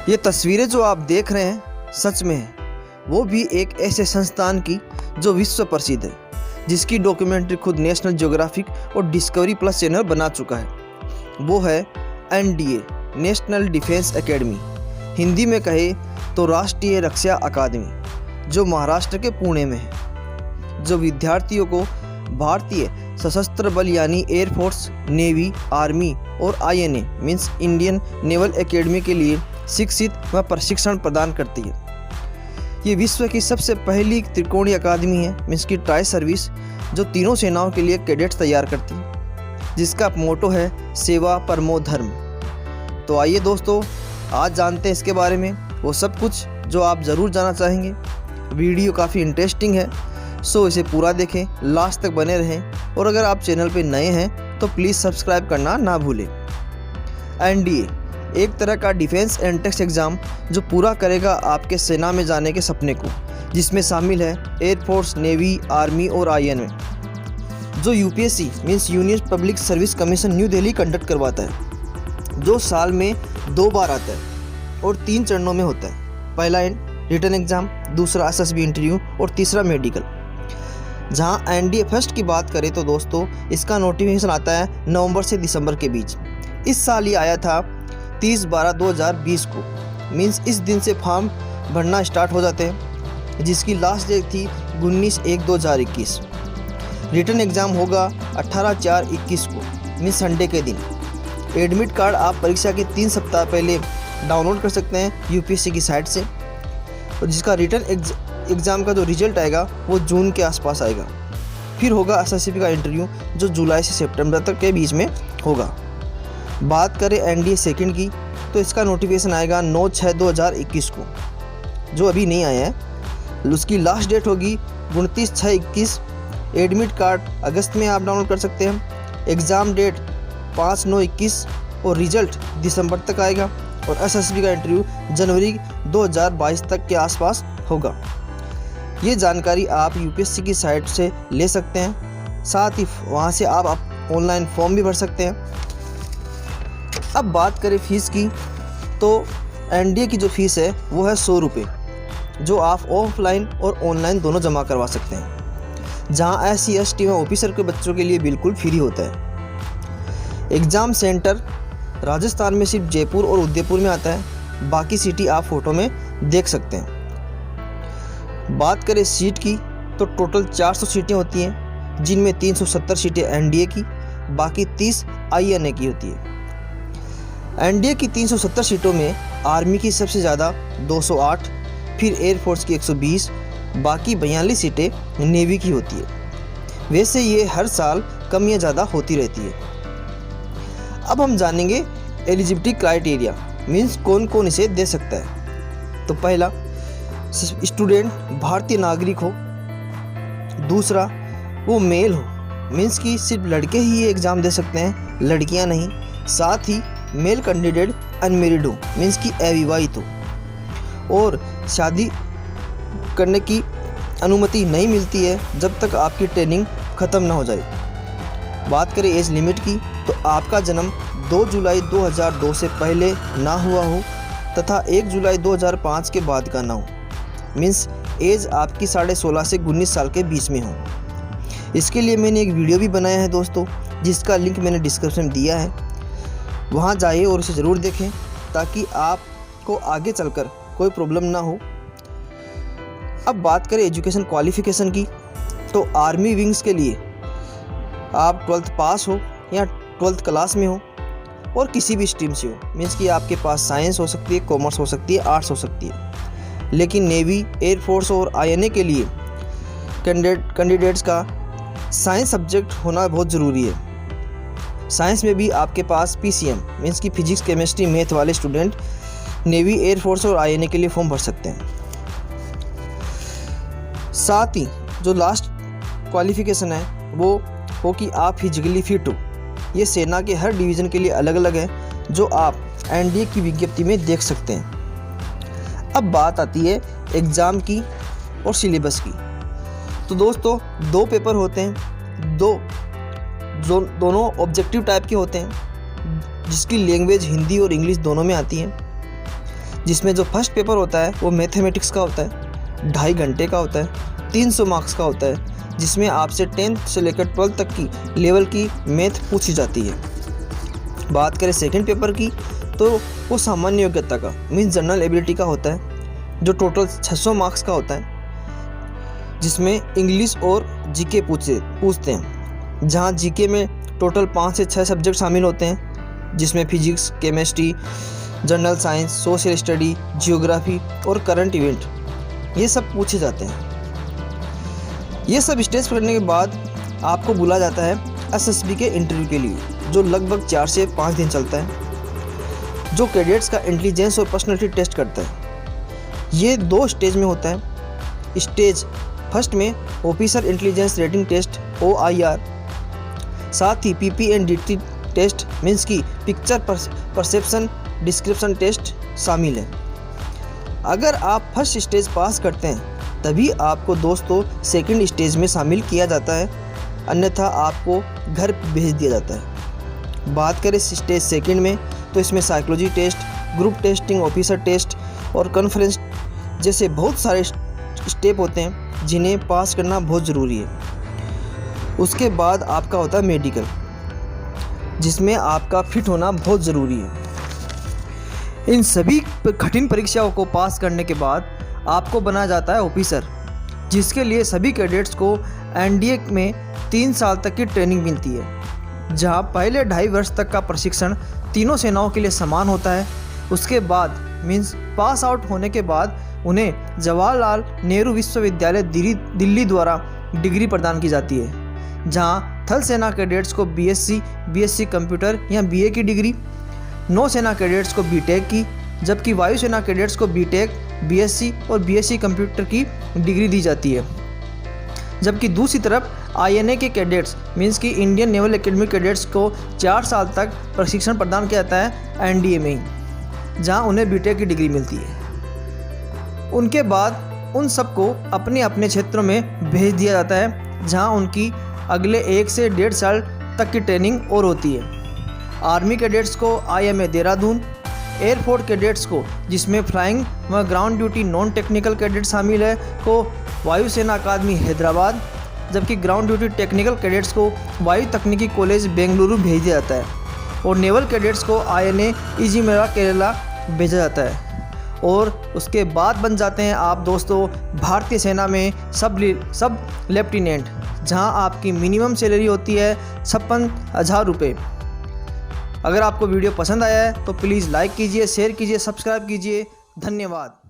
ये तस्वीरें जो आप देख रहे हैं सच में है, वो भी एक ऐसे संस्थान की जो विश्व प्रसिद्ध है, जिसकी डॉक्यूमेंट्री खुद नेशनल ज्योग्राफिक और डिस्कवरी प्लस चैनल बना चुका है। वो है NDA, national defence academy, Hindi में कहे तो राष्ट्रीय रक्षा अकादमी, जो महाराष्ट्र के पुणे में है, जो विद्यार्थियों को भारतीय सशस्त्र बल यानी एयरफोर्स, नेवी, आर्मी और INA means Indian naval academy के लिए शिक्षित व प्रशिक्षण प्रदान करती है। ये विश्व की सबसे पहली त्रिकोणीय अकादमी है मीन्स की ट्राई सर्विस, जो तीनों सेनाओं के लिए कैडेट्स तैयार करती है, जिसका मोटो है सेवा परमो धर्म। तो आइए दोस्तों, आज जानते हैं इसके बारे में वो सब कुछ जो आप ज़रूर जानना चाहेंगे। वीडियो काफ़ी इंटरेस्टिंग है, सो इसे पूरा देखें, लास्ट तक बने रहें। और अगर आप चैनल पर नए हैं तो प्लीज़ सब्सक्राइब करना ना भूलें। एनडीए एक तरह का डिफेंस एंट्रेंस एग्ज़ाम जो पूरा करेगा आपके सेना में जाने के सपने को, जिसमें शामिल है एयरफोर्स, नेवी, आर्मी और आईएनए, जो UPSC means union public service commission new Delhi conduct करवाता है, जो साल में 2 बार आता है और 3 चरणों में होता है। पहला रिटन एग्ज़ाम, दूसरा एसएसबी इंटरव्यू और तीसरा मेडिकल। जहां एनडीए फर्स्ट की बात करें तो दोस्तों इसका नोटिफिकेशन आता है नवंबर से दिसंबर के बीच। इस साल ये आया था 30/12/2020 को, मीन्स इस दिन से फॉर्म भरना स्टार्ट हो जाते हैं, जिसकी लास्ट डेट थी 19/1/2021। रिटन एग्ज़ाम होगा 18/4/21 को, मीन्स संडे के दिन। एडमिट कार्ड आप परीक्षा के 3 सप्ताह पहले डाउनलोड कर सकते हैं यूपीएससी की साइट से, और जिसका रिटन एग्ज़ाम का जो रिजल्ट आएगा वो जून के आसपास आएगा। फिर होगा एसएसबी का इंटरव्यू, जो जुलाई से सितंबर तक के बीच में होगा। बात करें एनडीए सेकंड की तो इसका नोटिफिकेशन आएगा 9/6/2021 को, जो अभी नहीं आया है। उसकी लास्ट डेट होगी 29/6/21। एडमिट कार्ड अगस्त में आप डाउनलोड कर सकते हैं। एग्ज़ाम डेट 5/9/21 और रिजल्ट दिसंबर तक आएगा। और एसएसबी का इंटरव्यू जनवरी 2022 तक के आसपास होगा। ये जानकारी आप यूपीएससी की साइट से ले सकते हैं, साथ ही वहाँ से आप ऑनलाइन फॉर्म भी भर सकते हैं। अब बात करें फ़ीस की तो एनडीए की जो फ़ीस है वो है 100 रुपये, जो आप ऑफलाइन और ऑनलाइन दोनों जमा करवा सकते हैं, जहाँ SC ST व ऑफिसर के बच्चों के लिए बिल्कुल फ्री होता है। एग्ज़ाम सेंटर राजस्थान में सिर्फ जयपुर और उदयपुर में आता है, बाकी सिटी आप फ़ोटो में देख सकते हैं। बात करें सीट की तो टोटल 400 सीटें होती हैं, जिनमें 370 सीटें एनडीए की, बाकी 30 आईएनए की होती है। एनडीए की 370 सीटों में आर्मी की सबसे ज़्यादा 208, फिर एयरफोर्स की 120, बाकी 42 सीटें नेवी की होती है। वैसे ये हर साल कम या ज़्यादा होती रहती है। अब हम जानेंगे एलिजिबिलिटी क्राइटेरिया, मीन्स कौन कौन इसे दे सकता है। तो पहला, स्टूडेंट भारतीय नागरिक हो। दूसरा, वो मेल हो, मीन्स कि सिर्फ लड़के ही ये एग्ज़ाम दे सकते हैं, लड़कियां नहीं। साथ ही मेल कैंडिडेट अनमेरिड हो, मीन्स कि अविवाहित हो। और शादी करने की अनुमति नहीं मिलती है जब तक आपकी ट्रेनिंग ख़त्म ना हो जाए। बात करें एज लिमिट की तो आपका जन्म 2 जुलाई 2002 से पहले ना हुआ हो तथा 1 जुलाई 2005 के बाद का ना हो, मीन्स एज आपकी 16.5 से 19 साल के बीच में हो। इसके लिए मैंने एक वीडियो भी बनाया है दोस्तों, जिसका लिंक मैंने डिस्क्रिप्शन में दिया है, वहाँ जाइए और इसे ज़रूर देखें, ताकि आपको आगे चलकर कोई प्रॉब्लम ना हो। अब बात करें एजुकेशन क्वालिफ़िकेशन की तो आर्मी विंग्स के लिए आप 12th पास हो या 12th क्लास में हो और किसी भी स्ट्रीम से हो, मीन्स कि आपके पास साइंस हो सकती है, कॉमर्स हो सकती है, आर्ट्स हो सकती है। लेकिन नेवी, एयरफोर्स और आईएनए के लिए कैंडिडेट्स का साइंस सब्जेक्ट होना बहुत ज़रूरी है। साइंस में भी आपके पास पीसीएम मीन्स कि फिजिक्स, केमिस्ट्री, मैथ वाले स्टूडेंट नेवी, एयरफोर्स और आईएनए के लिए फॉर्म भर सकते हैं। साथ ही जो लास्ट क्वालिफिकेशन है वो हो कि आप फिजिकली फिट हो। ये सेना के हर डिवीज़न के लिए अलग अलग है, जो आप एनडीए की विज्ञप्ति में देख सकते हैं। अब बात आती है एग्ज़ाम की और सिलेबस की। तो दोस्तों 2 पेपर होते हैं, दोनों ऑब्जेक्टिव टाइप के होते हैं, जिसकी लैंग्वेज हिंदी और इंग्लिश दोनों में आती है। जिसमें जो फर्स्ट पेपर होता है वो मैथमेटिक्स का होता है, 2.5 घंटे का होता है, 300 मार्क्स का होता है, जिसमें आपसे 10th से लेकर 12th तक की लेवल की मैथ पूछी जाती है। बात करें सेकंड पेपर की तो वो सामान्य योग्यता का मीन्स जनरल एबिलिटी का होता है, जो टोटल 600 मार्क्स का होता है, जिसमें इंग्लिश और जीके पूछते हैं, जहाँ जीके में टोटल 5 से 6 सब्जेक्ट शामिल होते हैं, जिसमें physics, chemistry, general science, social study, geography और करंट इवेंट ये सब पूछे जाते हैं। ये सब स्टेज करने के बाद आपको बुलाया जाता है एसएसबी के इंटरव्यू के लिए, जो लगभग 4 से 5 दिन चलता है, जो कैडेट्स का इंटेलिजेंस और पर्सनालिटी टेस्ट करता है। ये 2 स्टेज में होता है। स्टेज फर्स्ट में officer intelligence rating test OIR, साथ ही PPNDT टेस्ट मीन्स की पिक्चर परसेप्शन डिस्क्रिप्शन टेस्ट शामिल है। अगर आप फर्स्ट स्टेज पास करते हैं तभी आपको दोस्तों सेकंड स्टेज में शामिल किया जाता है, अन्यथा आपको घर भेज दिया जाता है। बात करें स्टेज सेकंड में तो इसमें psychology test, group testing, officer test और कॉन्फ्रेंस जैसे बहुत सारे स्टेप होते हैं जिन्हें पास करना बहुत ज़रूरी है। उसके बाद आपका होता है मेडिकल, जिसमें आपका फिट होना बहुत ज़रूरी है। इन सभी कठिन परीक्षाओं को पास करने के बाद आपको बनाया जाता है ऑफिसर, जिसके लिए सभी कैडेट्स को NDA में 3 साल तक की ट्रेनिंग मिलती है, जहां पहले 2.5 वर्ष तक का प्रशिक्षण तीनों सेनाओं के लिए समान होता है। उसके बाद मीन्स पास आउट होने के बाद उन्हें जवाहरलाल नेहरू विश्वविद्यालय दिल्ली द्वारा डिग्री प्रदान की जाती है, जहां थल सेना कैडेट्स को BSc कंप्यूटर या BA की डिग्री, नौसेना कैडेट्स को BTech की, जबकि वायुसेना कैडेट्स को BTech, BSc और BSc कंप्यूटर की डिग्री दी जाती है। जबकि दूसरी तरफ INA के कैडेट्स मीन्स की इंडियन नेवल एकेडमी कैडेट्स को 4 साल तक प्रशिक्षण प्रदान किया जाता है NDA में ही, जहां उन्हें BTech की डिग्री मिलती है। उनके बाद उन सबको अपने अपने क्षेत्रों में भेज दिया जाता है, जहां उनकी अगले 1 से 1.5 साल तक की ट्रेनिंग और होती है। आर्मी कैडेट्स को IMA देहरादून, एयरफोर्स कैडेट्स को जिसमें फ्लाइंग व ground duty non technical cadet शामिल है को वायुसेना अकादमी हैदराबाद, जबकि ग्राउंड ड्यूटी टेक्निकल कैडेट्स को वायु तकनीकी कॉलेज बेंगलुरु भेज दिया जाता है, और नेवल कैडेट्स को INA इजिमेरा केरला भेजा जाता है। और उसके बाद बन जाते हैं आप दोस्तों भारतीय सेना में सब लेफ्टिनेंट, जहां आपकी मिनिमम सैलरी होती है 56,000 रुपये। अगर आपको वीडियो पसंद आया है तो प्लीज़ लाइक कीजिए, शेयर कीजिए, सब्सक्राइब कीजिए। धन्यवाद।